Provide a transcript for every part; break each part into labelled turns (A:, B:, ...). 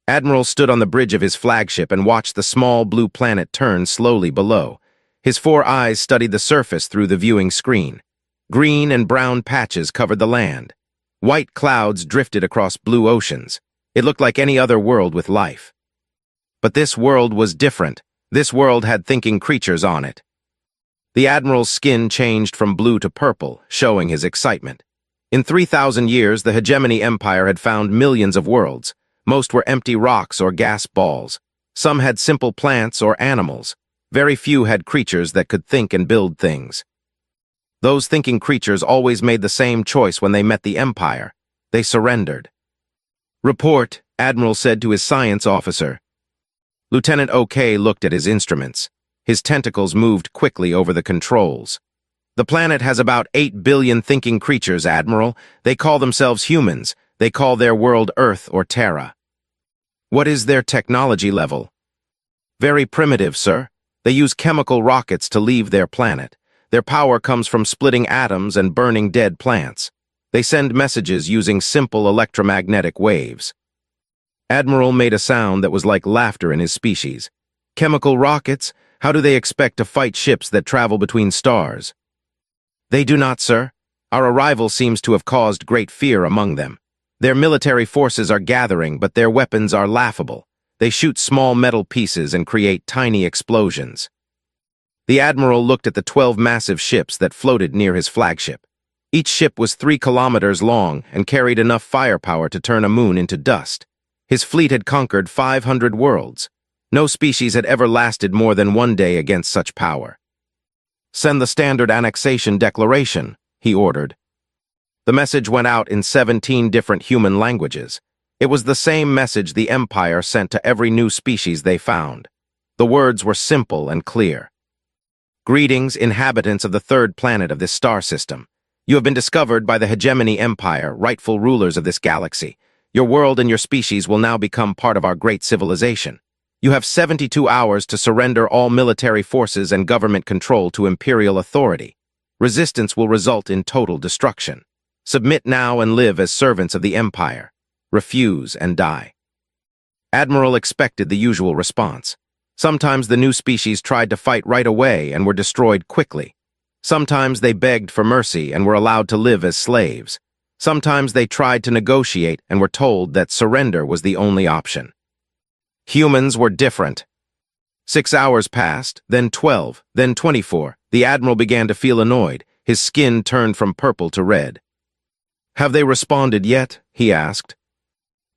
A: Admiral stood on the bridge of his flagship and watched the small blue planet turn slowly below. His 4 eyes studied the surface through the viewing screen. Green and brown patches covered the land. White clouds drifted across blue oceans. It looked like any other world with life. But this world was different. This world had thinking creatures on it. The Admiral's skin changed from blue to purple, showing his excitement. In 3,000 years, the Hegemony Empire had found millions of worlds. Most were empty rocks or gas balls. Some had simple plants or animals. Very few had creatures that could think and build things. Those thinking creatures always made the same choice when they met the Empire. They surrendered. "Report," Admiral said to his science officer. Lieutenant OK looked at his instruments. His tentacles moved quickly over the controls. "The planet has about 8 billion thinking creatures, Admiral. They call themselves humans. They call their world Earth or Terra." "What is their technology level?" "Very primitive, sir. They use chemical rockets to leave their planet. Their power comes from splitting atoms and burning dead plants. They send messages using simple electromagnetic waves." Admiral made a sound that was like laughter in his species. "Chemical rockets? How do they expect to fight ships that travel between stars?" "They do not, sir. Our arrival seems to have caused great fear among them. Their military forces are gathering, but their weapons are laughable. They shoot small metal pieces and create tiny explosions." The Admiral looked at the 12 massive ships that floated near his flagship. Each ship was 3 kilometers long and carried enough firepower to turn a moon into dust. His fleet had conquered 500 worlds. No species had ever lasted more than 1 day against such power. "Send the standard annexation declaration," he ordered. The message went out in 17 different human languages. It was the same message the Empire sent to every new species they found. The words were simple and clear. "Greetings, inhabitants of the 3rd planet of this star system. You have been discovered by the Hegemony Empire, rightful rulers of this galaxy. Your world and your species will now become part of our great civilization. You have 72 hours to surrender all military forces and government control to Imperial authority. Resistance will result in total destruction. Submit now and live as servants of the Empire. Refuse and die." Admiral expected the usual response. Sometimes the new species tried to fight right away and were destroyed quickly. Sometimes they begged for mercy and were allowed to live as slaves. Sometimes they tried to negotiate and were told that surrender was the only option. Humans were different. 6 hours passed, then 12, then 24. The Admiral began to feel annoyed. His skin turned from purple to red. "Have they responded yet?" he asked.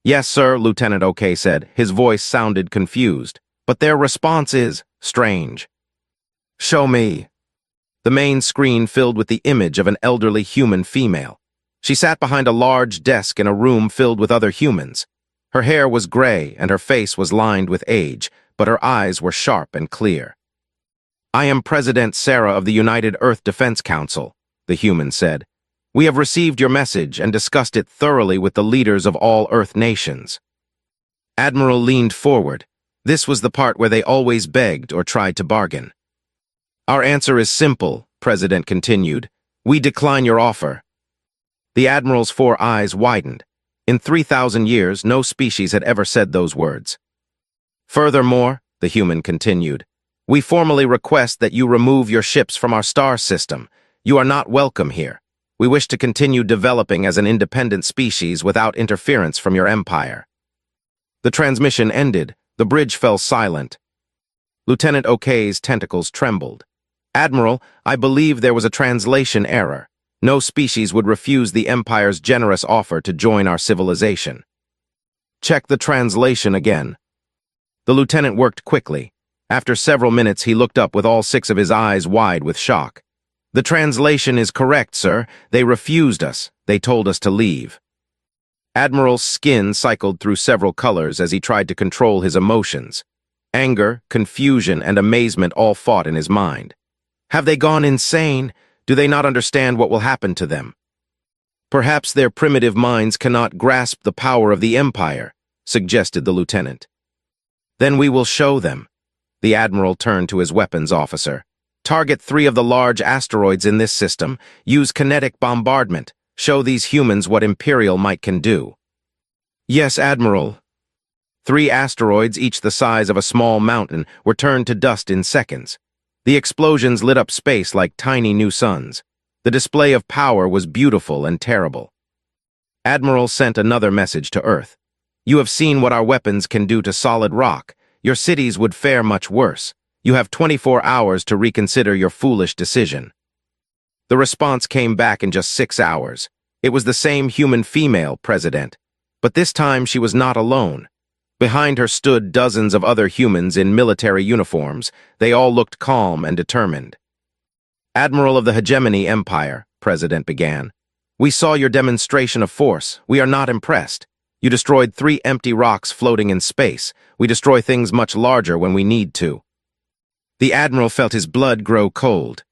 A: "Yes, sir," Lieutenant OK said. His voice sounded confused. "But their response is strange." "Show me." The main screen filled with the image of an elderly human female. She sat behind a large desk in a room filled with other humans. Her hair was gray and her face was lined with age, but her eyes were sharp and clear. "I am President Sarah of the United Earth Defense Council," the human said. "We have received your message and discussed it thoroughly with the leaders of all Earth nations." Admiral leaned forward. This was the part where they always begged or tried to bargain. "Our answer is simple," President continued. "We decline your offer." The Admiral's 4 eyes widened. In 3,000 years, no species had ever said those words. "Furthermore," the human continued, "we formally request that you remove your ships from our star system. You are not welcome here. We wish to continue developing as an independent species without interference from your empire." The transmission ended. The bridge fell silent. Lieutenant Ok's tentacles trembled. "Admiral, I believe there was a translation error. No species would refuse the Empire's generous offer to join our civilization." "Check the translation again." The lieutenant worked quickly. After several minutes, he looked up with all 6 of his eyes wide with shock. "The translation is correct, sir. They refused us. They told us to leave." Admiral's skin cycled through several colors as he tried to control his emotions. Anger, confusion, and amazement all fought in his mind. Have they gone insane? Do they not understand what will happen to them? "Perhaps their primitive minds cannot grasp the power of the Empire," suggested the lieutenant. "Then we will show them." The Admiral turned to his weapons officer. "Target 3 of the large asteroids in this system. Use kinetic bombardment. Show these humans what Imperial might can do." "Yes, Admiral." 3 asteroids, each the size of a small mountain, were turned to dust in seconds. The explosions lit up space like tiny new suns. The display of power was beautiful and terrible. Admiral sent another message to Earth. You have seen what our weapons can do to solid rock. Your cities would fare much worse. You have 24 hours to reconsider your foolish decision. The response came back in just 6 hours. It was the same human female president. But this time she was not alone. Behind her stood dozens of other humans in military uniforms. They all looked calm and determined. Admiral of the Hegemony Empire, President began. We saw your demonstration of force. We are not impressed. You destroyed 3 empty rocks floating in space. We destroy things much larger when we need to. The Admiral felt his blood grow cold.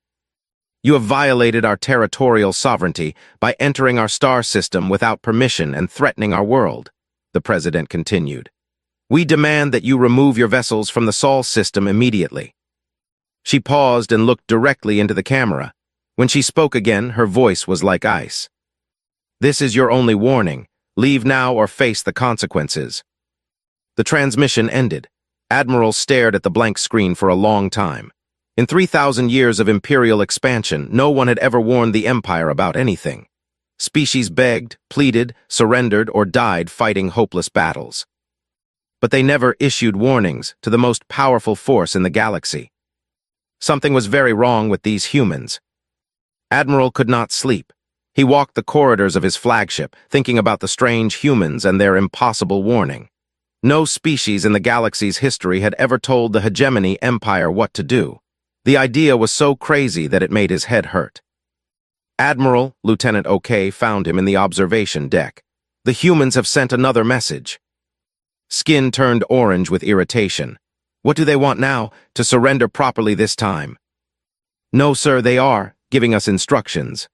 A: You have violated our territorial sovereignty by entering our star system without permission and threatening our world, the President continued. We demand that you remove your vessels from the Sol system immediately. She paused and looked directly into the camera. When she spoke again, her voice was like ice. This is your only warning. Leave now or face the consequences. The transmission ended. Admiral stared at the blank screen for a long time. In 3,000 years of imperial expansion, no one had ever warned the Empire about anything. Species begged, pleaded, surrendered, or died fighting hopeless battles. But they never issued warnings to the most powerful force in the galaxy. Something was very wrong with these humans. Admiral could not sleep. He walked the corridors of his flagship, thinking about the strange humans and their impossible warning. No species in the galaxy's history had ever told the Hegemony Empire what to do. The idea was so crazy that it made his head hurt. Admiral, Lieutenant OK found him in the observation deck. The humans have sent another message. Skin turned orange with irritation. What do they want now? To surrender properly this time? No, sir, they are giving us instructions.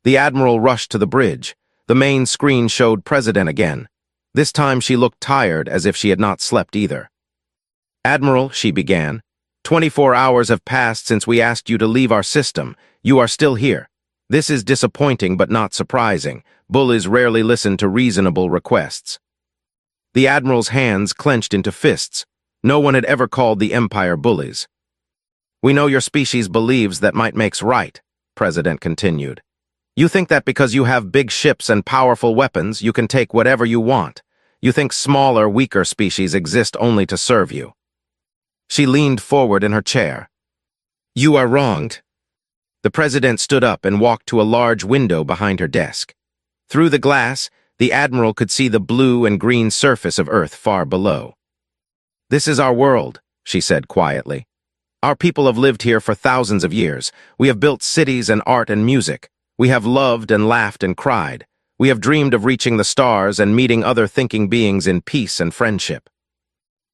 A: The Admiral rushed to the bridge. The main screen showed President again. This time she looked tired, as if she had not slept either. Admiral, she began, 24 hours have passed since we asked you to leave our system. You are still here. This is disappointing but not surprising. Bullies rarely listen to reasonable requests. The Admiral's hands clenched into fists. No one had ever called the Empire bullies. We know your species believes that might makes right, President continued. You think that because you have big ships and powerful weapons, you can take whatever you want. You think smaller, weaker species exist only to serve you. She leaned forward in her chair. You are wronged. The President stood up and walked to a large window behind her desk. Through the glass, the Admiral could see the blue and green surface of Earth far below. This is our world, she said quietly. Our people have lived here for thousands of years. We have built cities and art and music. We have loved and laughed and cried. We have dreamed of reaching the stars and meeting other thinking beings in peace and friendship.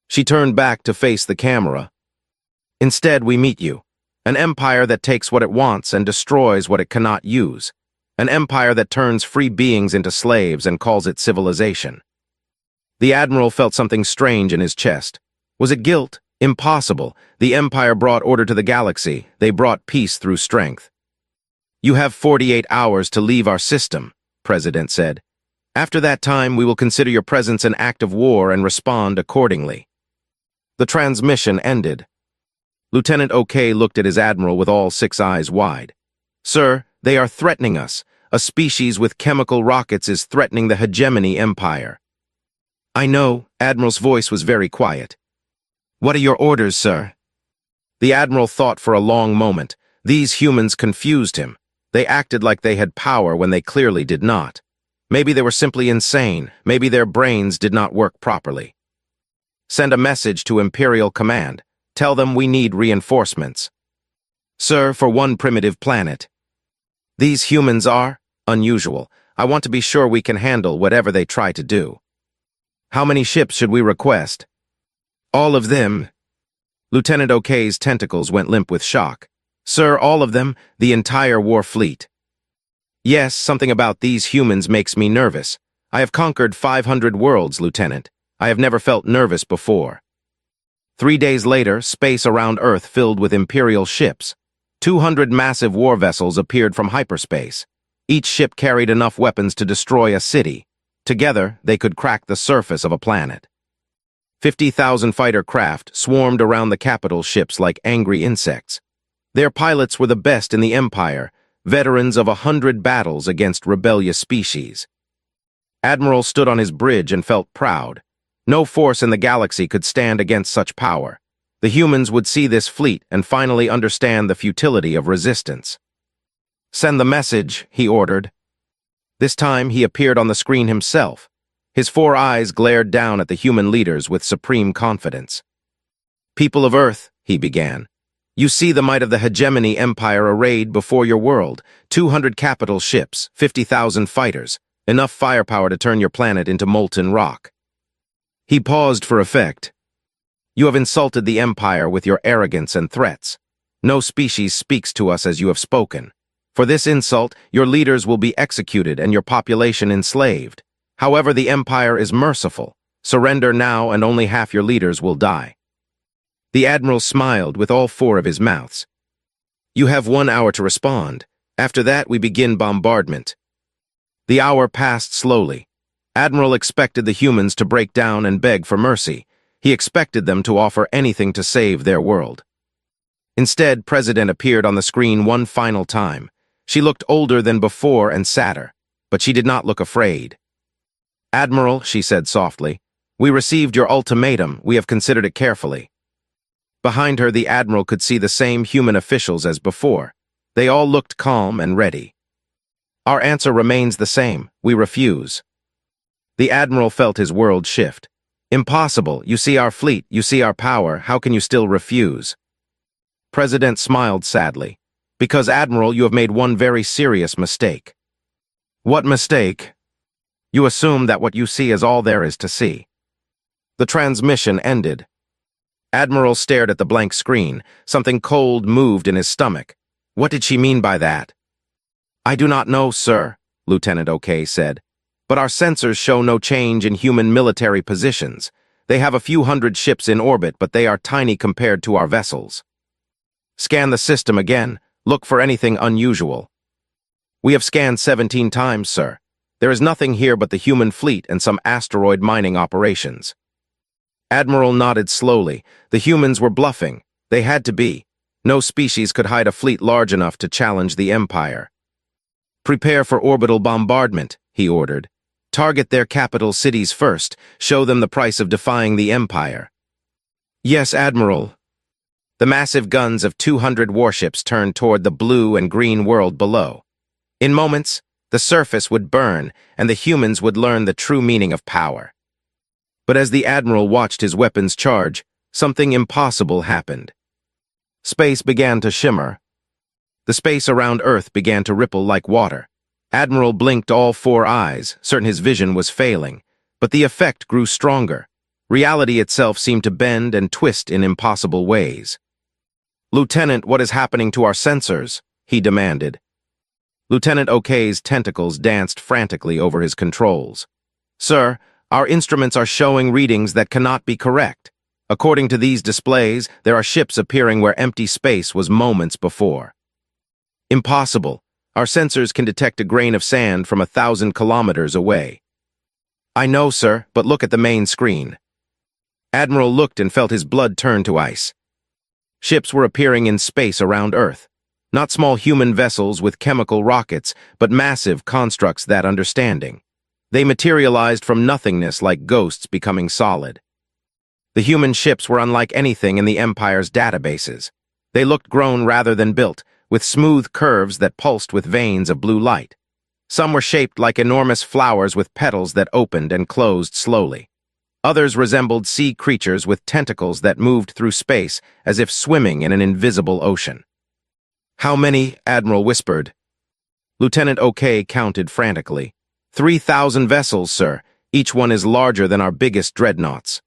A: She turned back to face the camera. Instead, we meet you. An empire that takes what it wants and destroys what it cannot use. An empire that turns free beings into slaves and calls it civilization. The Admiral felt something strange in his chest. Was it guilt? Impossible. The Empire brought order to the galaxy. They brought peace through strength. You have 48 hours to leave our system, President said. After that time, we will consider your presence an act of war and respond accordingly. The transmission ended. Lieutenant OK looked at his Admiral with all 6 eyes wide. Sir, they are threatening us. A species with chemical rockets is threatening the Hegemony Empire. I know, Admiral's voice was very quiet. What are your orders, sir? The Admiral thought for a long moment. These humans confused him. They acted like they had power when they clearly did not. Maybe they were simply insane. Maybe their brains did not work properly. Send a message to Imperial Command. Tell them we need reinforcements. Sir, for one primitive planet. These humans are unusual. I want to be sure we can handle whatever they try to do. How many ships should we request? All of them. Lieutenant Ok's tentacles went limp with shock. Sir, all of them, the entire war fleet. Yes, something about these humans makes me nervous. I have conquered 500 worlds, Lieutenant. I have never felt nervous before. 3 days later, space around Earth filled with Imperial ships. 200 massive war vessels appeared from hyperspace. Each ship carried enough weapons to destroy a city. Together, they could crack the surface of a planet. 50,000 fighter craft swarmed around the capital ships like angry insects. Their pilots were the best in the Empire, veterans of 100 battles against rebellious species. Admiral stood on his bridge and felt proud. No force in the galaxy could stand against such power. The humans would see this fleet and finally understand the futility of resistance. "Send the message," he ordered. This time he appeared on the screen himself. His 4 eyes glared down at the human leaders with supreme confidence. "People of Earth," he began, "you see the might of the hegemony empire arrayed before your world. 200 capital ships, 50,000 fighters, enough firepower to turn your planet into molten rock." He paused for effect. "You have insulted the Empire with your arrogance and threats. No species speaks to us as you have spoken. For this insult, your leaders will be executed and your population enslaved. However, the Empire is merciful. Surrender now and only half your leaders will die." The Admiral smiled with all 4 of his mouths. "You have 1 hour to respond. After that, we begin bombardment." The hour passed slowly. Admiral expected the humans to break down and beg for mercy. He expected them to offer anything to save their world. Instead, President appeared on the screen one final time. She looked older than before and sadder, but she did not look afraid. "Admiral," she said softly, "we received your ultimatum. We have considered it carefully." Behind her, the Admiral could see the same human officials as before. They all looked calm and ready. "Our answer remains the same. We refuse." The Admiral felt his world shift. "Impossible. You see our fleet, you see our power. How can you still refuse?" President smiled sadly. "Because, Admiral, you have made one very serious mistake." "What mistake?" "You assume that what you see is all there is to see." The transmission ended. Admiral stared at the blank screen. Something cold moved in his stomach. What did she mean by that? "I do not know, sir," Lieutenant O'Kay said. "But our sensors show no change in human military positions. They have a few hundred ships in orbit, but they are tiny compared to our vessels." "Scan the system again. Look for anything unusual." "We have scanned 17 times, sir. There is nothing here but the human fleet and some asteroid mining operations." Admiral nodded slowly. The humans were bluffing. They had to be. No species could hide a fleet large enough to challenge the Empire. "Prepare for orbital bombardment," he ordered. "Target their capital cities first. Show them the price of defying the Empire." "Yes, Admiral." The massive guns of 200 warships turned toward the blue and green world below. In moments, the surface would burn, and the humans would learn the true meaning of power. But as the Admiral watched his weapons charge, something impossible happened. Space began to shimmer. The space around Earth began to ripple like water. Admiral blinked all 4 eyes, certain his vision was failing. But the effect grew stronger. Reality itself seemed to bend and twist in impossible ways. "Lieutenant, what is happening to our sensors?" he demanded. Lieutenant O'Kay's tentacles danced frantically over his controls. "Sir, our instruments are showing readings that cannot be correct. According to these displays, there are ships appearing where empty space was moments before." "Impossible. Our sensors can detect a grain of sand from 1,000 kilometers away." "I know, sir, but look at the main screen." Admiral looked and felt his blood turn to ice. Ships were appearing in space around Earth. Not small human vessels with chemical rockets, but massive constructs that understanding. They materialized from nothingness like ghosts becoming solid. The human ships were unlike anything in the Empire's databases. They looked grown rather than built, with smooth curves that pulsed with veins of blue light. Some were shaped like enormous flowers with petals that opened and closed slowly. Others resembled sea creatures with tentacles that moved through space as if swimming in an invisible ocean. "How many?" Admiral whispered. Lieutenant O'Kay counted frantically. 3,000 vessels, sir. Each one is larger than our biggest dreadnoughts."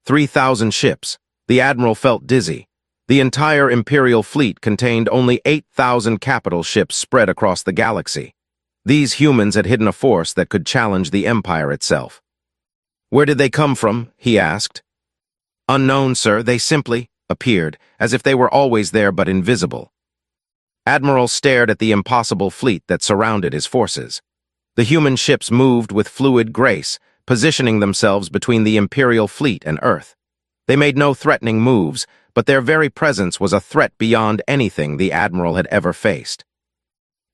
A: 3,000 ships. The Admiral felt dizzy. The entire Imperial fleet contained only 8,000 capital ships spread across the galaxy. These humans had hidden a force that could challenge the Empire itself. "Where did they come from?" he asked. "Unknown, sir. They simply appeared, as if they were always there but invisible." Admiral stared at the impossible fleet that surrounded his forces. The human ships moved with fluid grace, positioning themselves between the Imperial fleet and Earth. They made no threatening moves, but their very presence was a threat beyond anything the Admiral had ever faced.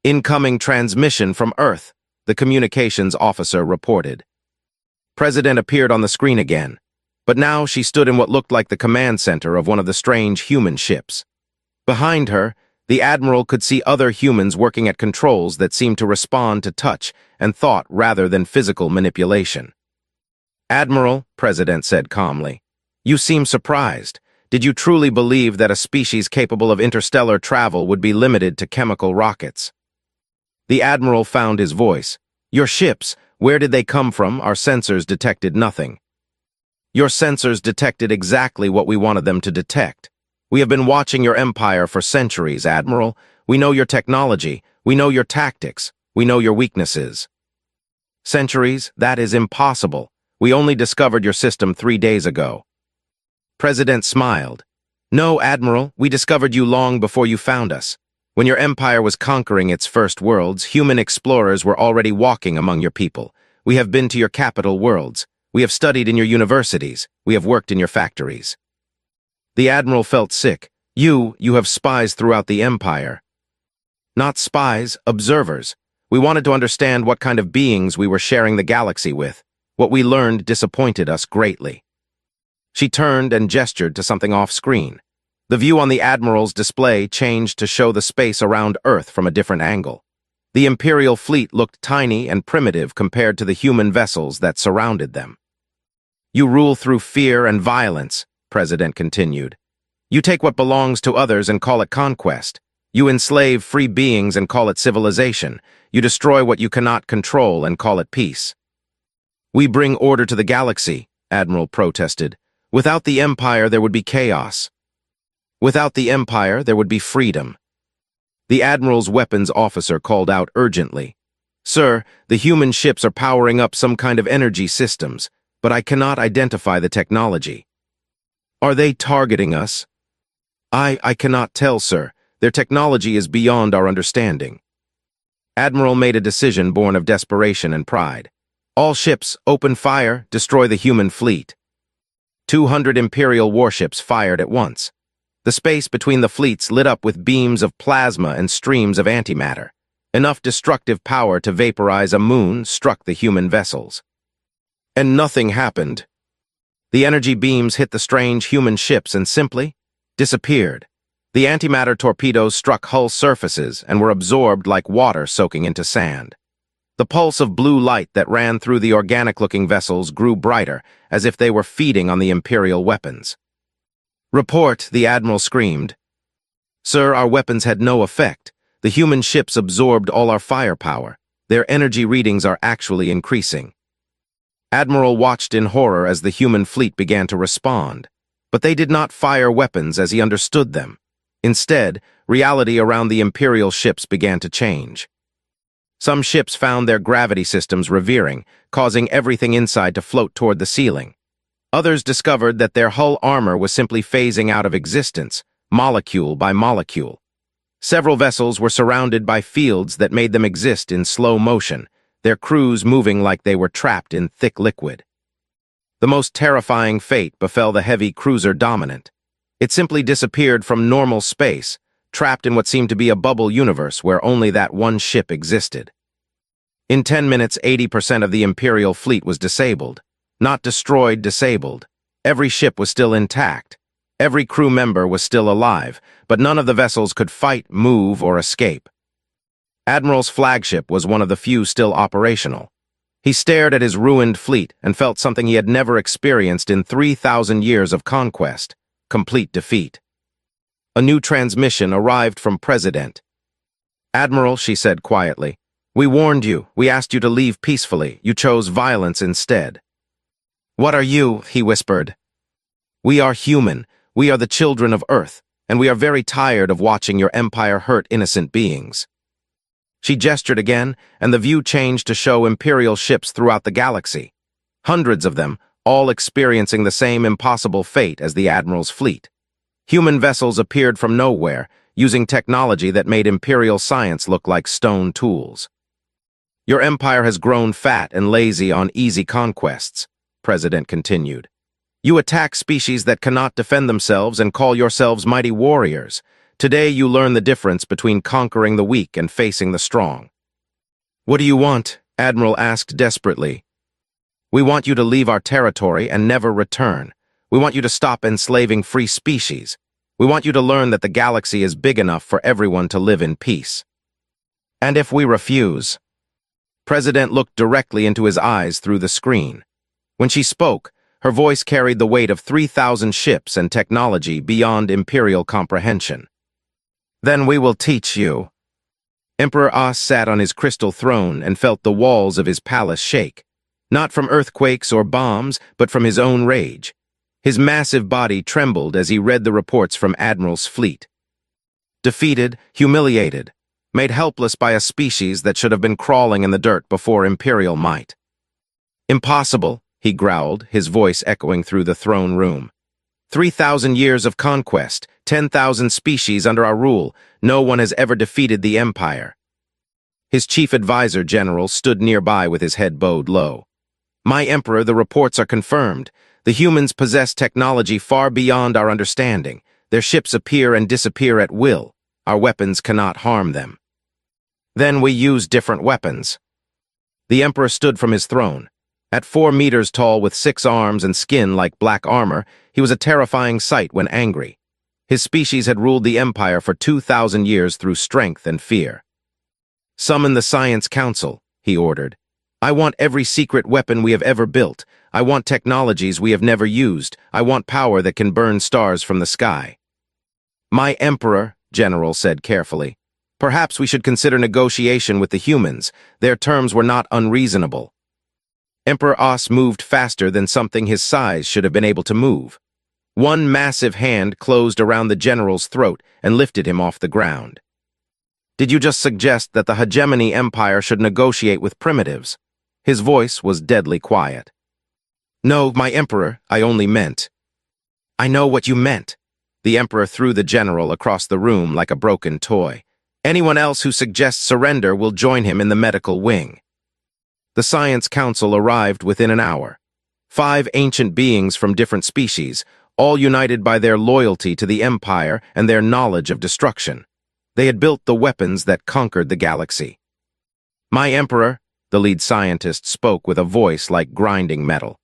A: "Incoming transmission from Earth," the communications officer reported. President appeared on the screen again, but now she stood in what looked like the command center of one of the strange human ships. Behind her, the Admiral could see other humans working at controls that seemed to respond to touch and thought rather than physical manipulation. "Admiral," President said calmly, "you seem surprised. Did you truly believe that a species capable of interstellar travel would be limited to chemical rockets?" The Admiral found his voice. "Your ships, where did they come from? Our sensors detected nothing." "Your sensors detected exactly what we wanted them to detect. We have been watching your empire for centuries, Admiral. We know your technology, we know your tactics, we know your weaknesses." "Centuries? That is impossible. We only discovered your system 3 days ago." President smiled. "No, Admiral, we discovered you long before you found us. When your empire was conquering its first worlds, human explorers were already walking among your people. We have been to your capital worlds. We have studied in your universities. We have worked in your factories." The Admiral felt sick. You have spies throughout the Empire." "Not spies, observers. We wanted to understand what kind of beings we were sharing the galaxy with. What we learned disappointed us greatly." She turned and gestured to something off-screen. The view on the Admiral's display changed to show the space around Earth from a different angle. The Imperial fleet looked tiny and primitive compared to the human vessels that surrounded them. "You rule through fear and violence," President continued. "You take what belongs to others and call it conquest. You enslave free beings and call it civilization. You destroy what you cannot control and call it peace." "We bring order to the galaxy," Admiral protested. "Without the Empire, there would be chaos. Without the Empire, there would be freedom." The Admiral's weapons officer called out urgently. "Sir, the human ships are powering up some kind of energy systems, but I cannot identify the technology." "Are they targeting us?" I cannot tell, sir. Their technology is beyond our understanding." Admiral made a decision born of desperation and pride. "All ships, open fire, destroy the human fleet." 200 Imperial warships fired at once. The space between the fleets lit up with beams of plasma and streams of antimatter. Enough destructive power to vaporize a moon struck the human vessels. And nothing happened. The energy beams hit the strange human ships and simply disappeared. The antimatter torpedoes struck hull surfaces and were absorbed like water soaking into sand. The pulse of blue light that ran through the organic-looking vessels grew brighter, as if they were feeding on the Imperial weapons. "Report," the Admiral screamed. "Sir, our weapons had no effect. The human ships absorbed all our firepower. Their energy readings are actually increasing." Admiral watched in horror as the human fleet began to respond. But they did not fire weapons as he understood them. Instead, reality around the Imperial ships began to change. Some ships found their gravity systems revering, causing everything inside to float toward the ceiling. Others discovered that their hull armor was simply phasing out of existence, molecule by molecule. Several vessels were surrounded by fields that made them exist in slow motion, their crews moving like they were trapped in thick liquid. The most terrifying fate befell the heavy cruiser Dominant. It simply disappeared from normal space, trapped in what seemed to be a bubble universe where only that one ship existed. In 10 minutes, 80% of the Imperial fleet was disabled. Not destroyed, disabled. Every ship was still intact. Every crew member was still alive, but none of the vessels could fight, move, or escape. Admiral's flagship was one of the few still operational. He stared at his ruined fleet and felt something he had never experienced in 3,000 years of conquest: complete defeat. A new transmission arrived from President. "Admiral," she said quietly, "we warned you. We asked you to leave peacefully. You chose violence instead." "What are you?" he whispered. "We are human. We are the children of Earth, and we are very tired of watching your empire hurt innocent beings." She gestured again, and the view changed to show Imperial ships throughout the galaxy. Hundreds of them, all experiencing the same impossible fate as the Admiral's fleet. Human vessels appeared from nowhere, using technology that made Imperial science look like stone tools. Your empire has grown fat and lazy on easy conquests, President continued. You attack species that cannot defend themselves and call yourselves mighty warriors. Today you learn the difference between conquering the weak and facing the strong. What do you want? Admiral asked desperately. We want you to leave our territory and never return. We want you to stop enslaving free species. We want you to learn that the galaxy is big enough for everyone to live in peace. And if we refuse? President looked directly into his eyes through the screen. When she spoke, her voice carried the weight of 3,000 ships and technology beyond imperial comprehension. Then we will teach you. Emperor Os sat on his crystal throne and felt the walls of his palace shake, not from earthquakes or bombs, but from his own rage. His massive body trembled as he read the reports from Admiral's fleet. Defeated, humiliated, made helpless by a species that should have been crawling in the dirt before imperial might. Impossible, he growled, his voice echoing through the throne room. 3,000 years of conquest, 10,000 species under our rule. No one has ever defeated the Empire. His chief advisor general stood nearby with his head bowed low. My Emperor, the reports are confirmed. The humans possess technology far beyond our understanding. Their ships appear and disappear at will. Our weapons cannot harm them. Then we use different weapons. The Emperor stood from his throne. At 4 meters tall with 6 arms and skin like black armor, he was a terrifying sight when angry. His species had ruled the Empire for 2,000 years through strength and fear. Summon the Science Council, he ordered. I want every secret weapon we have ever built. I want technologies we have never used. I want power that can burn stars from the sky. My Emperor, General said carefully. Perhaps we should consider negotiation with the humans. Their terms were not unreasonable. Emperor Os moved faster than something his size should have been able to move. One massive hand closed around the general's throat and lifted him off the ground. Did you just suggest that the hegemony empire should negotiate with primitives? His voice was deadly quiet. No, my Emperor, I only meant. I know what you meant. The Emperor threw the general across the room like a broken toy. Anyone else who suggests surrender will join him in the medical wing. The Science Council arrived within an hour. 5 ancient beings from different species, all united by their loyalty to the Empire and their knowledge of destruction. They had built the weapons that conquered the galaxy. My Emperor, the lead scientist spoke with a voice like grinding metal.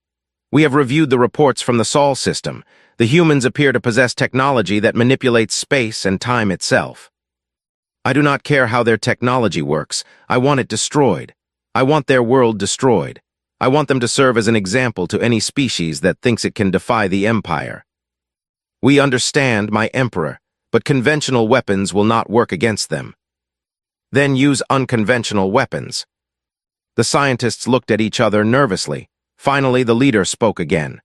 A: We have reviewed the reports from the Sol system. The humans appear to possess technology that manipulates space and time itself. I do not care how their technology works. I want it destroyed. I want their world destroyed. I want them to serve as an example to any species that thinks it can defy the Empire. We understand, my Emperor, but conventional weapons will not work against them. Then use unconventional weapons. The scientists looked at each other nervously. Finally, the leader spoke again.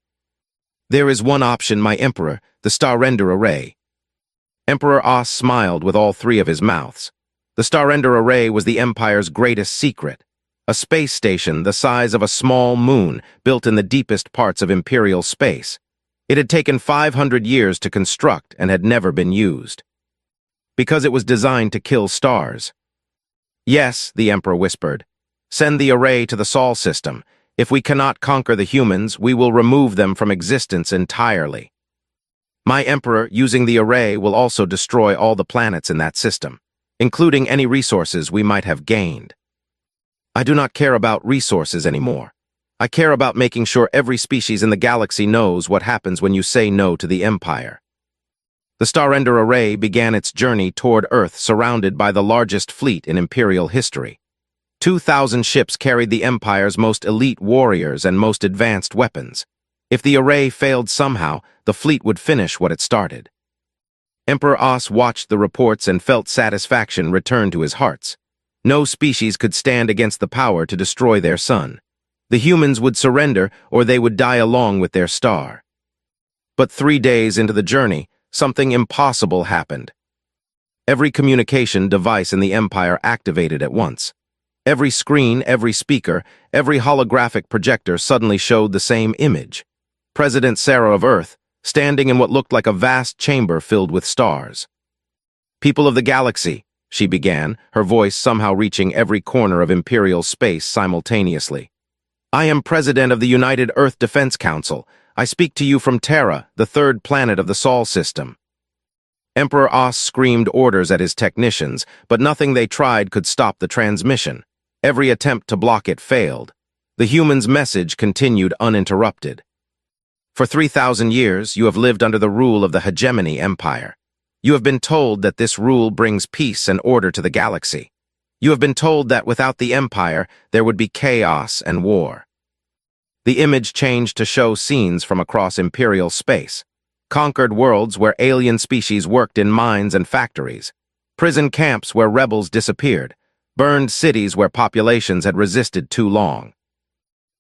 A: There is one option, my Emperor, the Star-Render Array. Emperor Os smiled with all 3 of his mouths. The Star-Render Array was the Empire's greatest secret. A space station the size of a small moon built in the deepest parts of imperial space. It had taken 500 years to construct and had never been used. Because it was designed to kill stars. Yes, the Emperor whispered. Send the array to the Sol system. If we cannot conquer the humans, we will remove them from existence entirely. My Emperor, using the array, will also destroy all the planets in that system, including any resources we might have gained. I do not care about resources anymore. I care about making sure every species in the galaxy knows what happens when you say no to the Empire. The Star-Render Array began its journey toward Earth surrounded by the largest fleet in Imperial history. 2,000 ships carried the Empire's most elite warriors and most advanced weapons. If the array failed somehow, the fleet would finish what it started. Emperor Os watched the reports and felt satisfaction return to his hearts. No species could stand against the power to destroy their sun. The humans would surrender or they would die along with their star. But 3 days into the journey, something impossible happened. Every communication device in the Empire activated at once. Every screen, every speaker, every holographic projector suddenly showed the same image. President Terra of Earth, standing in what looked like a vast chamber filled with stars. People of the galaxy, she began, her voice somehow reaching every corner of Imperial space simultaneously. "I am President of the United Earth Defense Council. I speak to you from Terra, the third planet of the Sol system." Emperor Os screamed orders at his technicians, but nothing they tried could stop the transmission. Every attempt to block it failed. The human's message continued uninterrupted. "For 3,000 years, you have lived under the rule of the Hegemony Empire. You have been told that this rule brings peace and order to the galaxy. You have been told that without the Empire, there would be chaos and war." The image changed to show scenes from across Imperial space. Conquered worlds where alien species worked in mines and factories. Prison camps where rebels disappeared. Burned cities where populations had resisted too long.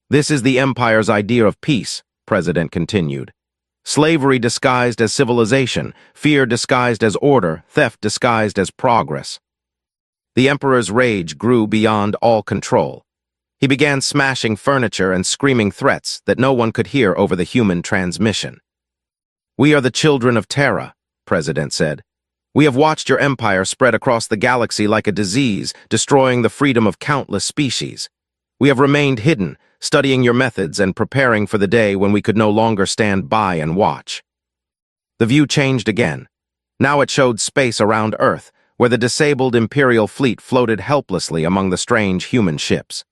A: "This is the Empire's idea of peace," President continued. "Slavery disguised as civilization, fear disguised as order, theft disguised as progress." The Emperor's rage grew beyond all control. He began smashing furniture and screaming threats that no one could hear over the human transmission. "We are the children of Terra," President said. "We have watched your empire spread across the galaxy like a disease, destroying the freedom of countless species. We have remained hidden, studying your methods and preparing for the day when we could no longer stand by and watch." The view changed again. Now it showed space around Earth, where the disabled Imperial fleet floated helplessly among the strange human ships.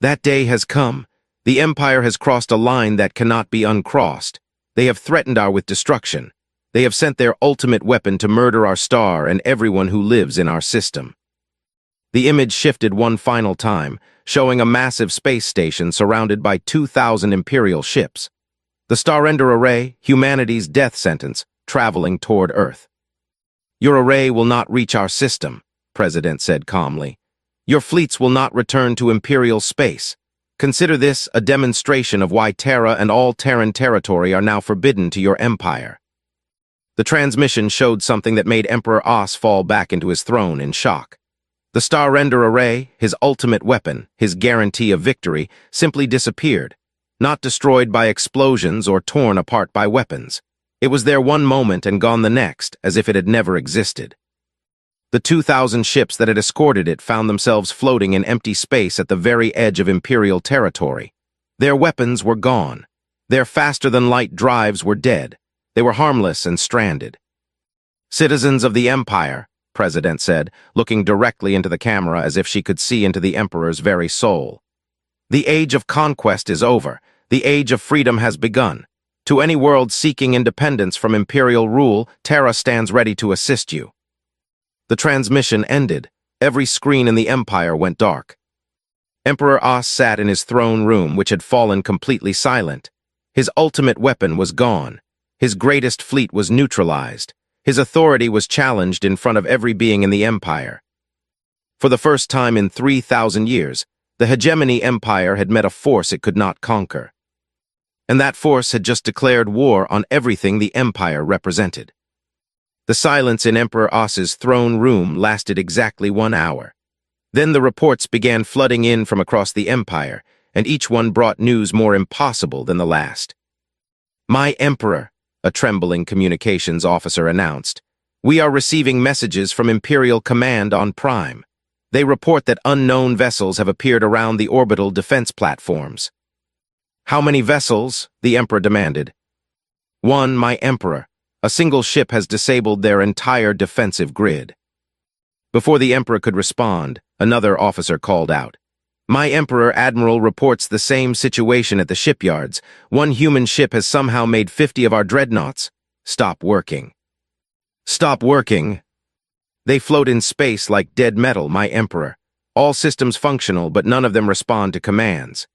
A: "That day has come. The Empire has crossed a line that cannot be uncrossed. They have threatened us with destruction. They have sent their ultimate weapon to murder our star and everyone who lives in our system." The image shifted one final time, showing a massive space station surrounded by 2,000 Imperial ships. The Starender Array, humanity's death sentence, traveling toward Earth. "Your array will not reach our system," President said calmly. "Your fleets will not return to Imperial space. Consider this a demonstration of why Terra and all Terran territory are now forbidden to your empire." The transmission showed something that made Emperor Os fall back into his throne in shock. The Starender Array, his ultimate weapon, his guarantee of victory, simply disappeared, not destroyed by explosions or torn apart by weapons. It was there one moment and gone the next, as if it had never existed. The 2,000 ships that had escorted it found themselves floating in empty space at the very edge of Imperial territory. Their weapons were gone. Their faster-than-light drives were dead. They were harmless and stranded. "Citizens of the Empire," President said, looking directly into the camera as if she could see into the Emperor's very soul. "The age of conquest is over. The age of freedom has begun. To any world seeking independence from Imperial rule, Terra stands ready to assist you." The transmission ended. Every screen in the Empire went dark. Emperor Os sat in his throne room, which had fallen completely silent. His ultimate weapon was gone. His greatest fleet was neutralized. His authority was challenged in front of every being in the Empire. For the first time in 3,000 years, the Hegemony Empire had met a force it could not conquer. And that force had just declared war on everything the Empire represented. The silence in Emperor Os's throne room lasted exactly 1 hour. Then the reports began flooding in from across the Empire, and each one brought news more impossible than the last. "My Emperor," a trembling communications officer announced, "we are receiving messages from Imperial Command on Prime. They report that unknown vessels have appeared around the orbital defense platforms." "How many vessels?" the Emperor demanded. "One, my Emperor. A single ship has disabled their entire defensive grid." Before the Emperor could respond, another officer called out. "My Emperor, Admiral reports the same situation at the shipyards. One human ship has somehow made 50 of our dreadnoughts stop working." "Stop working?" "They float in space like dead metal, my Emperor. All systems functional, but none of them respond to commands."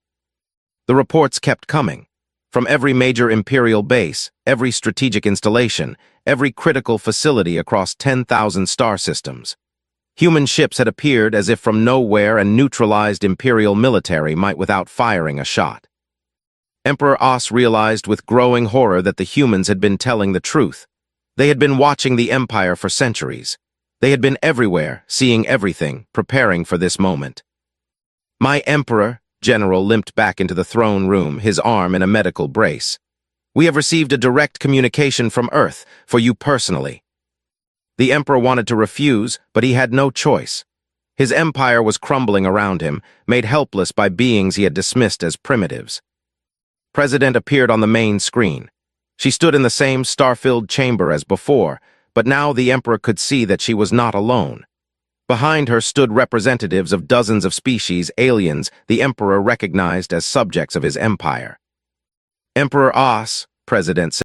A: The reports kept coming. From every major Imperial base, every strategic installation, every critical facility across 10,000 star systems. Human ships had appeared as if from nowhere and neutralized Imperial military might without firing a shot. Emperor Os realized with growing horror that the humans had been telling the truth. They had been watching the Empire for centuries. They had been everywhere, seeing everything, preparing for this moment. "My Emperor," General limped back into the throne room, his arm in a medical brace. "We have received a direct communication from Earth, for you personally." The Emperor wanted to refuse, but he had no choice. His empire was crumbling around him, made helpless by beings he had dismissed as primitives. President appeared on the main screen. She stood in the same star-filled chamber as before, but now the Emperor could see that she was not alone. Behind her stood representatives of dozens of species, aliens the Emperor recognized as subjects of his empire. Emperor Os, President said,